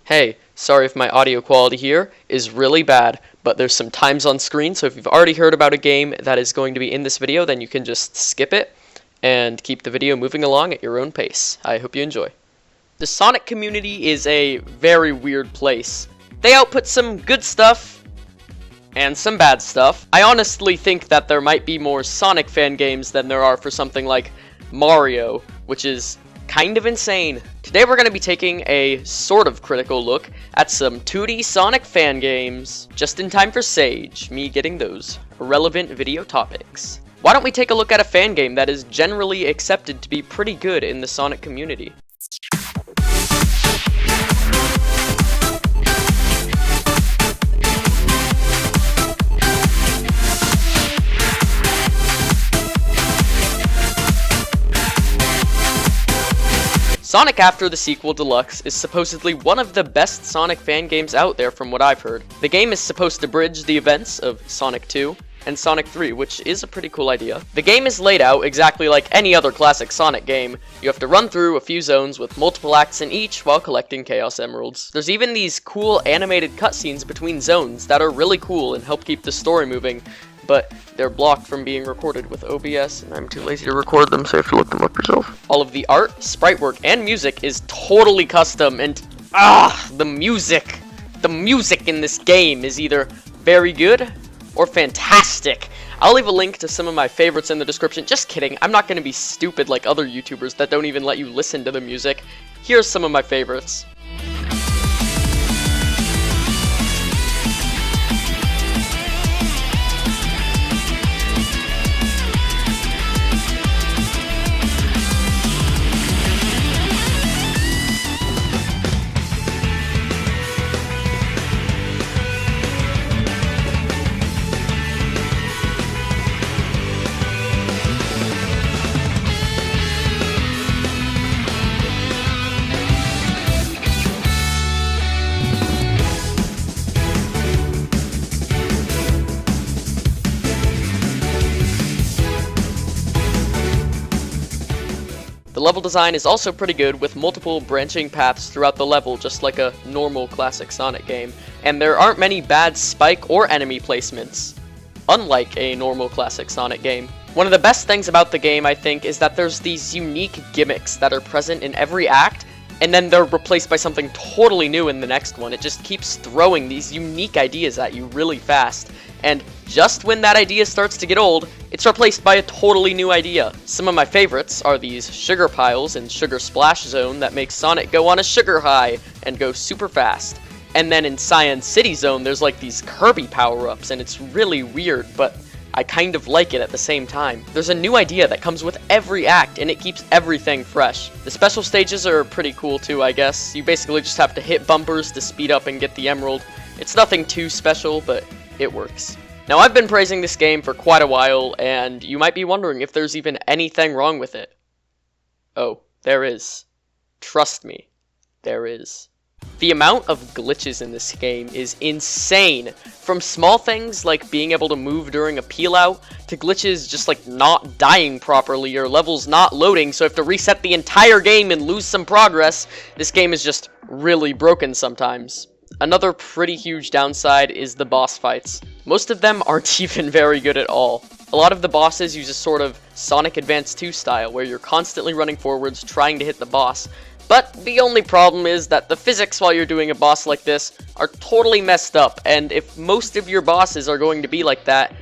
Hey, sorry if my audio quality here is really bad, but there's some times on screen, so if you've already heard about a game that is going to be in this video, then you can just skip it and keep the video moving along at your own pace. I hope you enjoy. The Sonic community is a very weird place. They output some good stuff and some bad stuff. I honestly think that there might be more Sonic fan games than there are for something like Mario, which is kind of insane. Today we're going to be taking a sort of critical look at some 2D Sonic fan games, just in time for Sage, me getting those relevant video topics. Why don't we take a look at a fan game that is generally accepted to be pretty good in the Sonic community? Sonic After the Sequel Deluxe is supposedly one of the best Sonic fan games out there from what I've heard. The game is supposed to bridge the events of Sonic 2 and Sonic 3, which is a pretty cool idea. The game is laid out exactly like any other classic Sonic game. You have to run through a few zones with multiple acts in each while collecting Chaos Emeralds. There's even these cool animated cutscenes between zones that are really cool and help keep the story moving, but they're blocked from being recorded with OBS, and I'm too lazy to record them, so you have to look them up yourself. All of the art, sprite work, and music is totally custom, and the music in this game is either very good or fantastic. I'll leave a link to some of my favorites in the description. Just kidding, I'm not going to be stupid like other YouTubers that don't even let you listen to the music. Here's some of my favorites. The level design is also pretty good, with multiple branching paths throughout the level, just like a normal classic Sonic game, and there aren't many bad spike or enemy placements, unlike a normal classic Sonic game. One of the best things about the game, I think, is that there's these unique gimmicks that are present in every act, and then they're replaced by something totally new in the next one. It just keeps throwing these unique ideas at you really fast, and just when that idea starts to get old, it's replaced by a totally new idea. Some of my favorites are these sugar piles and sugar splash zone that make Sonic go on a sugar high and go super fast. And then in Cyan City Zone, there's like these Kirby power-ups, and it's really weird, but I kind of like it at the same time. There's a new idea that comes with every act, and it keeps everything fresh. The special stages are pretty cool too, I guess. You basically just have to hit bumpers to speed up and get the emerald. It's nothing too special, but it works. Now, I've been praising this game for quite a while, and you might be wondering if there's even anything wrong with it. Oh, there is. Trust me, there is. The amount of glitches in this game is insane. From small things like being able to move during a peel out, to glitches just like not dying properly or levels not loading, so you have to reset the entire game and lose some progress. This game is just really broken sometimes. Another pretty huge downside is the boss fights. Most of them aren't even very good at all. A lot of the bosses use a sort of Sonic Advance 2 style, where you're constantly running forwards trying to hit the boss. But the only problem is that the physics while you're doing a boss like this are totally messed up, and if most of your bosses are going to be like that,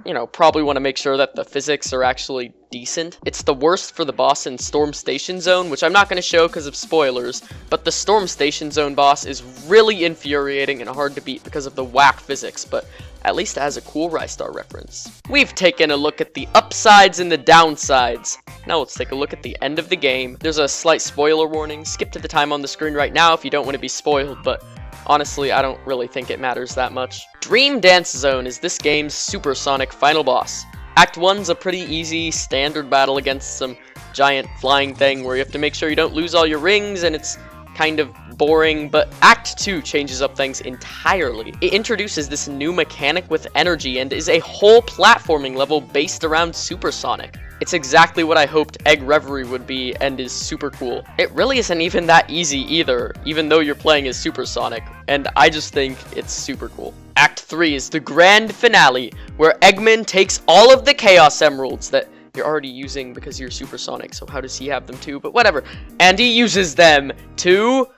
you know, probably want to make sure that the physics are actually decent. It's the worst for the boss in Storm Station Zone, which I'm not going to show because of spoilers, but the Storm Station Zone boss is really infuriating and hard to beat because of the whack physics, but at least it has a cool Rystar reference. We've taken a look at the upsides and the downsides. Now let's take a look at the end of the game. There's a slight spoiler warning. Skip to the time on the screen right now if you don't want to be spoiled, but honestly, I don't really think it matters that much. Dream Dance Zone is this game's supersonic final boss. Act 1's a pretty easy, standard battle against some giant flying thing where you have to make sure you don't lose all your rings, and it's kind of boring, but Act 2 changes up things entirely. It introduces this new mechanic with energy and is a whole platforming level based around Supersonic. It's exactly what I hoped Egg Reverie would be and is super cool. It really isn't even that easy either, even though you're playing as Super Sonic, and I just think it's super cool. Act 3 is the grand finale, where Eggman takes all of the Chaos Emeralds that you're already using because you're Super Sonic, so how does he have them too? But whatever. And he uses them to...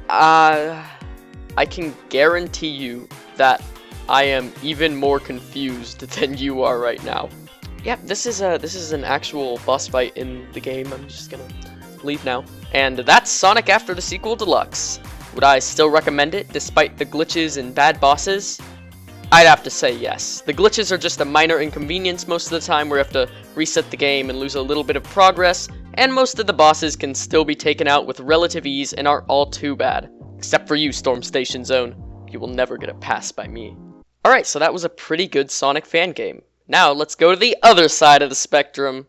I can guarantee you that I am even more confused than you are right now. Yep, this is an actual boss fight in the game. I'm just gonna leave now. And that's Sonic After the Sequel Deluxe. Would I still recommend it, despite the glitches and bad bosses? I'd have to say yes. The glitches are just a minor inconvenience most of the time, where you have to reset the game and lose a little bit of progress, and most of the bosses can still be taken out with relative ease and aren't all too bad. Except for you, Storm Station Zone. You will never get a pass by me. Alright, so that was a pretty good Sonic fan game. Now, let's go to the other side of the spectrum.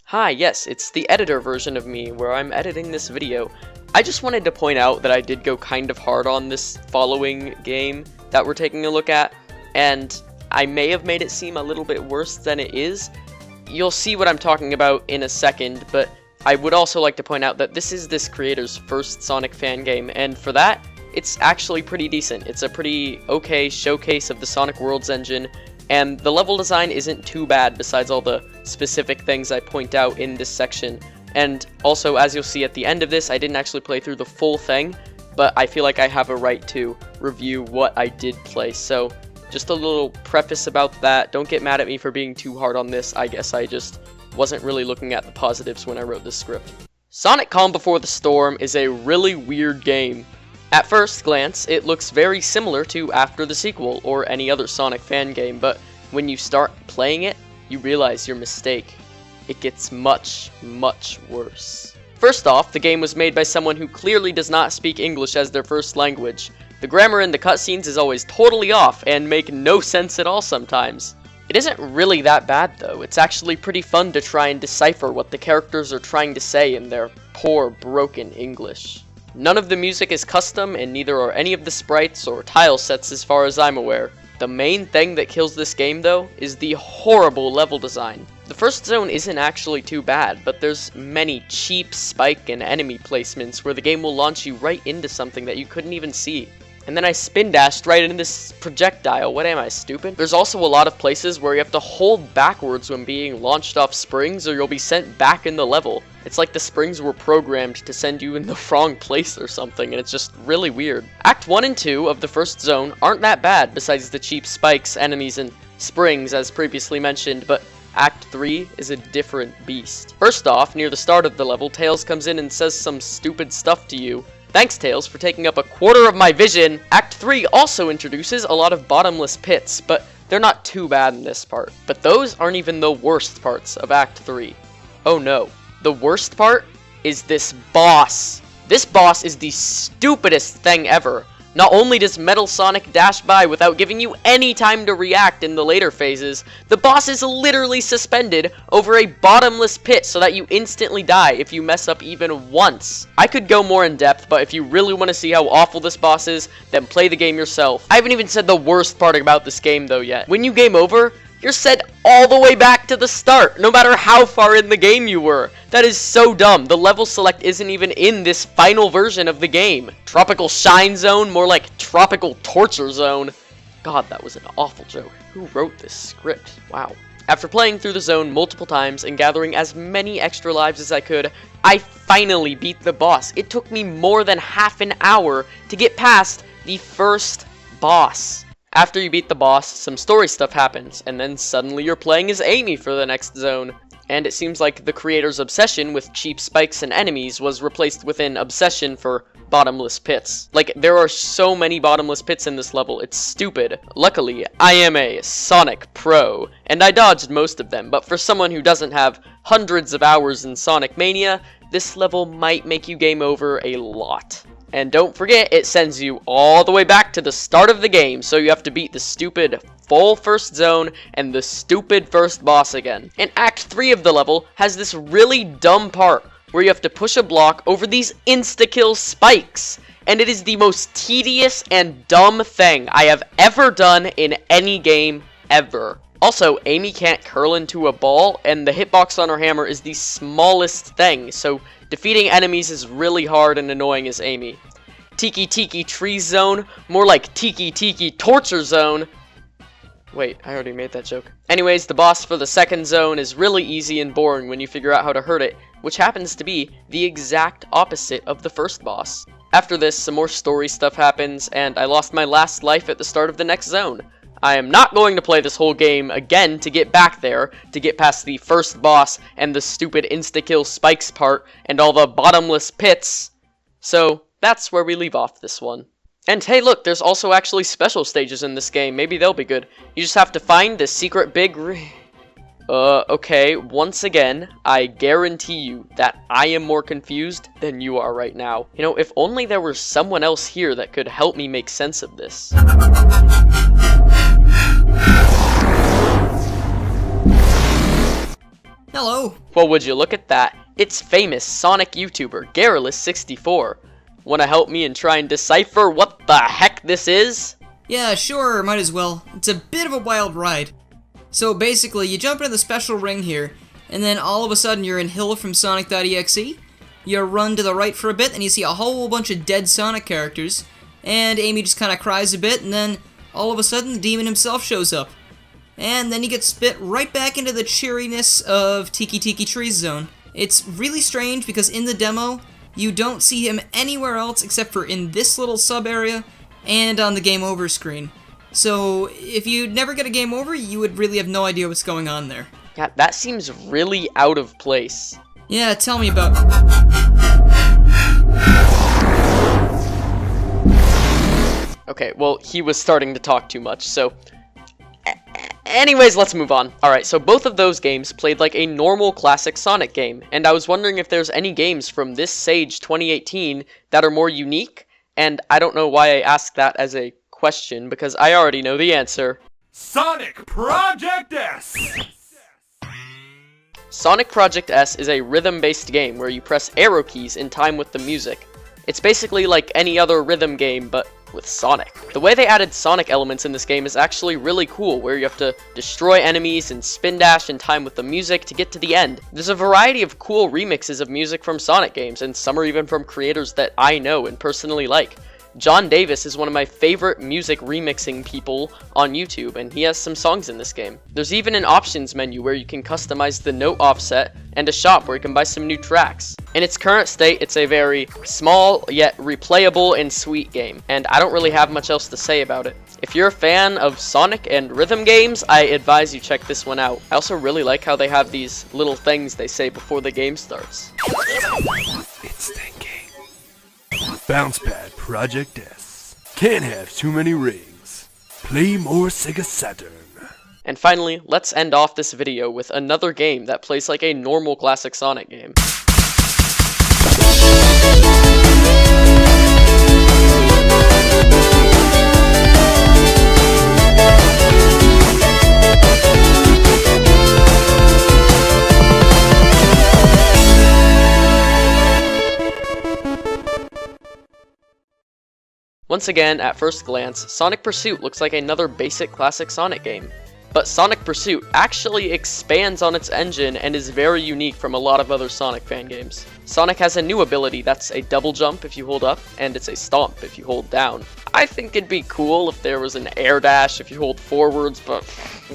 Hi, yes, it's the editor version of me, where I'm editing this video. I just wanted to point out that I did go kind of hard on this following game that we're taking a look at, and I may have made it seem a little bit worse than it is. You'll see what I'm talking about in a second, but I would also like to point out that this is this creator's first Sonic fan game, and for that, it's actually pretty decent. It's a pretty okay showcase of the Sonic Worlds engine, and the level design isn't too bad besides all the specific things I point out in this section. And also, as you'll see at the end of this, I didn't actually play through the full thing, but I feel like I have a right to review what I did play. So, just a little preface about that. Don't get mad at me for being too hard on this. I guess I just wasn't really looking at the positives when I wrote this script. Sonic Calm Before the Storm is a really weird game. At first glance, it looks very similar to After the Sequel or any other Sonic fan game, but when you start playing it, you realize your mistake. It gets much, much worse. First off, the game was made by someone who clearly does not speak English as their first language. The grammar in the cutscenes is always totally off and make no sense at all sometimes. It isn't really that bad though. It's actually pretty fun to try and decipher what the characters are trying to say in their poor, broken English. None of the music is custom, and neither are any of the sprites or tile sets as far as I'm aware. The main thing that kills this game, though, is the horrible level design. The first zone isn't actually too bad, but there's many cheap spike and enemy placements where the game will launch you right into something that you couldn't even see. And then I spin dashed right into this projectile. What am I, stupid? There's also a lot of places where you have to hold backwards when being launched off springs, or you'll be sent back in the level. It's like the springs were programmed to send you in the wrong place or something, and it's just really weird. Act 1 and 2 of the first zone aren't that bad, besides the cheap spikes, enemies, and springs as previously mentioned, but Act 3 is a different beast. First off, near the start of the level, Tails comes in and says some stupid stuff to you. Thanks, Tails, for taking up a quarter of my vision. Act 3 also introduces a lot of bottomless pits, but they're not too bad in this part. But those aren't even the worst parts of Act 3. Oh no. The worst part is this boss. This boss is the stupidest thing ever. Not only does Metal Sonic dash by without giving you any time to react in the later phases, the boss is literally suspended over a bottomless pit so that you instantly die if you mess up even once. I could go more in depth, but if you really want to see how awful this boss is, then play the game yourself. I haven't even said the worst part about this game though yet. When you game over, you're sent all the way back to the start, no matter how far in the game you were. That is so dumb. The level select isn't even in this final version of the game. Tropical Shine Zone, more like Tropical Torture Zone. God, that was an awful joke. Who wrote this script? Wow. After playing through the zone multiple times and gathering as many extra lives as I could, I finally beat the boss. It took me more than half an hour to get past the first boss. After you beat the boss, some story stuff happens, and then suddenly you're playing as Amy for the next zone. And it seems like the creator's obsession with cheap spikes and enemies was replaced with an obsession for bottomless pits. Like, there are so many bottomless pits in this level, it's stupid. Luckily, I am a Sonic pro, and I dodged most of them, but for someone who doesn't have hundreds of hours in Sonic Mania, this level might make you game over a lot. And don't forget, it sends you all the way back to the start of the game, so you have to beat the stupid full first zone and the stupid first boss again. And Act 3 of the level has this really dumb part where you have to push a block over these insta-kill spikes. And it is the most tedious and dumb thing I have ever done in any game ever. Also, Amy can't curl into a ball, and the hitbox on her hammer is the smallest thing, so defeating enemies is really hard and annoying as Amy. Tiki Tiki Tree Zone, more like Tiki Tiki Torture Zone. Wait, I already made that joke. Anyways, the boss for the second zone is really easy and boring when you figure out how to hurt it, which happens to be the exact opposite of the first boss. After this, some more story stuff happens, and I lost my last life at the start of the next zone. I am not going to play this whole game again to get back there, to get past the first boss and the stupid insta-kill spikes part and all the bottomless pits. So, that's where we leave off this one. And hey look, there's also actually special stages in this game, maybe they'll be good. You just have to find the secret big okay, once again, I guarantee you that I am more confused than you are right now. You know, if only there was someone else here that could help me make sense of this. Hello. Well, would you look at that? It's famous Sonic YouTuber, Garrulous64. Wanna help me and try and decipher what the heck this is? Yeah, sure, might as well. It's a bit of a wild ride. So basically, you jump into the special ring here, and then all of a sudden you're in Hill from Sonic.exe. You run to the right for a bit, and you see a whole bunch of dead Sonic characters, and Amy just kind of cries a bit, and then all of a sudden the demon himself shows up. And then you get spit right back into the cheeriness of Tiki Tiki Tree Zone. It's really strange because in the demo, you don't see him anywhere else except for in this little sub-area and on the game over screen. So if you never get a game over, you would really have no idea what's going on there. Yeah, that seems really out of place. Yeah, tell me about... Okay, well, he was starting to talk too much, so... Anyways, let's move on. Alright, so both of those games played like a normal classic Sonic game, and I was wondering if there's any games from this Sage 2018 that are more unique, and I don't know why I asked that as a question, because I already know the answer. Sonic Project S! Sonic Project S is a rhythm-based game where you press arrow keys in time with the music. It's basically like any other rhythm game, but with Sonic. The way they added Sonic elements in this game is actually really cool, where you have to destroy enemies and spin dash in time with the music to get to the end. There's a variety of cool remixes of music from Sonic games, and some are even from creators that I know and personally like. John Davis is one of my favorite music remixing people on YouTube, and he has some songs in this game. There's even an options menu where you can customize the note offset, and a shop where you can buy some new tracks. In its current state, it's a very small, yet replayable and sweet game, and I don't really have much else to say about it. If you're a fan of Sonic and rhythm games, I advise you check this one out. I also really like how they have these little things they say before the game starts. It's thinking. Bounce Pad Project S. Can't have too many rings. Play more Sega Saturn. And finally, let's end off this video with another game that plays like a normal classic Sonic game. Once again, at first glance, Sonic Pursuit looks like another basic classic Sonic game. But Sonic Pursuit actually expands on its engine and is very unique from a lot of other Sonic fan games. Sonic has a new ability that's a double jump if you hold up, and it's a stomp if you hold down. I think it'd be cool if there was an air dash if you hold forwards, but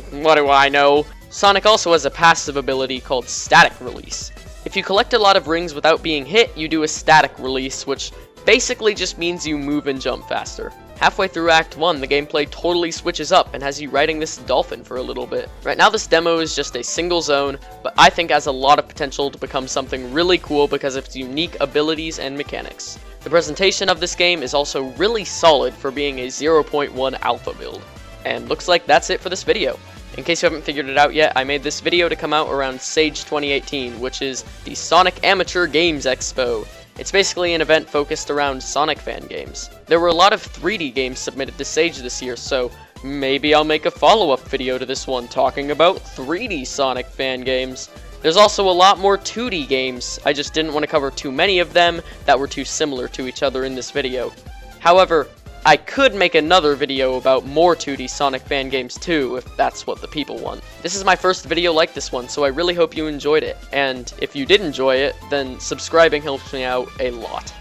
what do I know? Sonic also has a passive ability called Static Release. If you collect a lot of rings without being hit, you do a static release, which basically just means you move and jump faster. Halfway through Act 1, the gameplay totally switches up and has you riding this dolphin for a little bit. Right now this demo is just a single zone, but I think has a lot of potential to become something really cool because of its unique abilities and mechanics. The presentation of this game is also really solid for being a 0.1 alpha build. And looks like that's it for this video. In case you haven't figured it out yet, I made this video to come out around Sage 2018, which is the Sonic Amateur Games Expo. It's basically an event focused around Sonic fan games. There were a lot of 3D games submitted to Sage this year, so maybe I'll make a follow-up video to this one talking about 3D Sonic Fangames. There's also a lot more 2D games, I just didn't want to cover too many of them that were too similar to each other in this video. However, I could make another video about more 2D Sonic Fangames too, if that's what the people want. This is my first video like this one, so I really hope you enjoyed it, and if you did enjoy it, then subscribing helps me out a lot.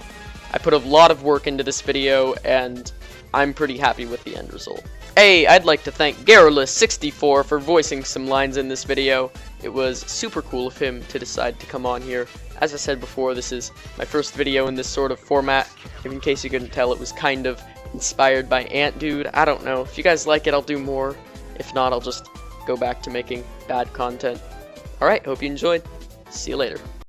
I put a lot of work into this video, and I'm pretty happy with the end result. Hey, I'd like to thank Garrulous64 for voicing some lines in this video. It was super cool of him to decide to come on here. As I said before, this is my first video in this sort of format. In case you couldn't tell, it was kind of inspired by Ant Dude. I don't know. If you guys like it, I'll do more. If not, I'll just go back to making bad content. Alright, hope you enjoyed. See you later.